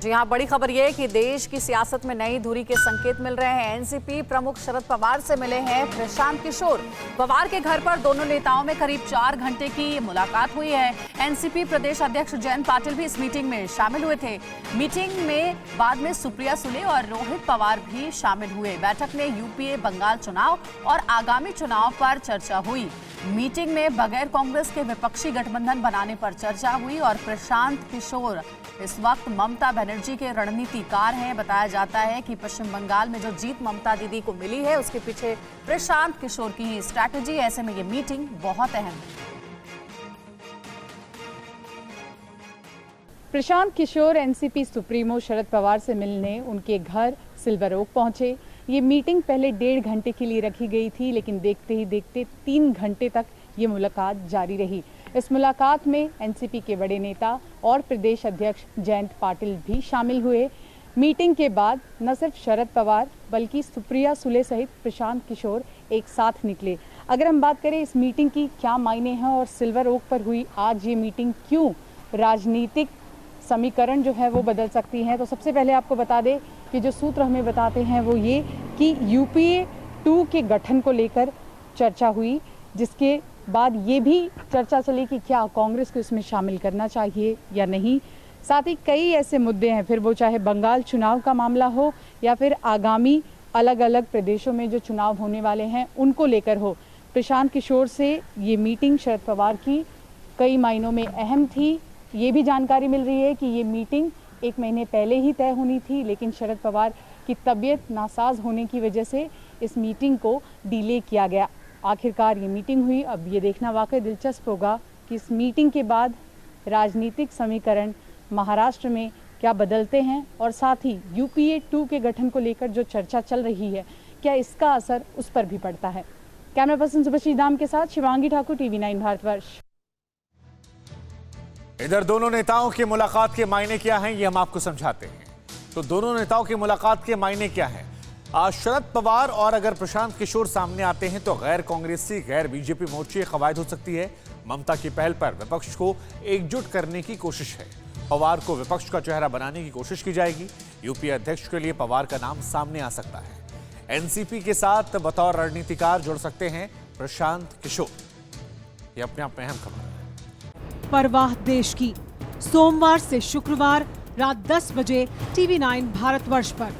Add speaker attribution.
Speaker 1: जी हाँ, बड़ी खबर ये है कि देश की सियासत में नई धुरी के संकेत मिल रहे हैं। एनसीपी प्रमुख शरद पवार से मिले हैं प्रशांत किशोर। पवार के घर पर दोनों नेताओं में करीब 4 घंटे की मुलाकात हुई है। एनसीपी प्रदेश अध्यक्ष जयंत पाटिल भी इस मीटिंग में शामिल हुए थे। मीटिंग में बाद में सुप्रिया सुले और रोहित पवार भी शामिल हुए। बैठक में यूपीए बंगाल चुनाव और आगामी चुनाव पर चर्चा हुई। मीटिंग में बगैर कांग्रेस के विपक्षी गठबंधन बनाने पर चर्चा हुई और प्रशांत किशोर इस वक्त ममता बनर्जी के रणनीतिकार हैं। बताया जाता है कि पश्चिम बंगाल में जो जीत ममता दीदी को मिली है उसके पीछे प्रशांत किशोर की ही स्ट्रैटेजी। ऐसे में ये मीटिंग बहुत अहम है।
Speaker 2: प्रशांत किशोर एनसीपी सुप्रीमो शरद पवार से मिलने उनके घर सिल्वर ओक पहुंचे। ये मीटिंग पहले 1.5 घंटे के लिए रखी गई थी, लेकिन देखते ही देखते 3 घंटे तक ये मुलाकात जारी रही। इस मुलाकात में एनसीपी के बड़े नेता और प्रदेश अध्यक्ष जयंत पाटिल भी शामिल हुए। मीटिंग के बाद न सिर्फ शरद पवार बल्कि सुप्रिया सुले सहित प्रशांत किशोर एक साथ निकले। अगर हम बात करें इस मीटिंग की क्या मायने हैं और सिल्वर ओक पर हुई आज ये मीटिंग क्यों राजनीतिक समीकरण जो है वो बदल सकती है, तो सबसे पहले आपको बता दें कि जो सूत्र हमें बताते हैं वो ये कि यूपीए 2 के गठन को लेकर चर्चा हुई, जिसके बाद ये भी चर्चा चली कि क्या कांग्रेस को इसमें शामिल करना चाहिए या नहीं। साथ ही कई ऐसे मुद्दे हैं, फिर वो चाहे बंगाल चुनाव का मामला हो या फिर आगामी अलग अलग प्रदेशों में जो चुनाव होने वाले हैं उनको लेकर हो। प्रशांत किशोर से ये मीटिंग शरद पवार की कई मायनों में अहम थी। ये भी जानकारी मिल रही है कि ये मीटिंग 1 महीने पहले ही तय होनी थी, लेकिन शरद पवार की तबीयत नासाज होने की वजह से इस मीटिंग को डिले किया गया। आखिरकार ये मीटिंग हुई। अब ये देखना वाकई दिलचस्प होगा कि इस मीटिंग के बाद राजनीतिक समीकरण महाराष्ट्र में क्या बदलते हैं और साथ ही यूपीए 2 के गठन को लेकर जो चर्चा चल रही है क्या इसका असर उस पर भी पड़ता है। कैमरा पर्सन सुभाषी दाम के साथ शिवांगी ठाकुर, TV9 भारतवर्ष।
Speaker 3: इधर दोनों नेताओं की मुलाकात के मायने क्या हैं ये हम आपको समझाते हैं। तो दोनों नेताओं की मुलाकात के मायने क्या हैं? शरद पवार और अगर प्रशांत किशोर सामने आते हैं तो गैर कांग्रेसी गैर बीजेपी मोर्चे कवायद हो सकती है। ममता की पहल पर विपक्ष को एकजुट करने की कोशिश है। पवार को विपक्ष का चेहरा बनाने की कोशिश की जाएगी। यूपीए अध्यक्ष के लिए पवार का नाम सामने आ सकता है। एनसीपी के साथ बतौर रणनीतिकार जुड़ सकते हैं प्रशांत किशोर। ये अपने आप में अहम खबर है।
Speaker 4: परवाह देश की, सोमवार से शुक्रवार रात 10 बजे TV9 भारतवर्ष पर।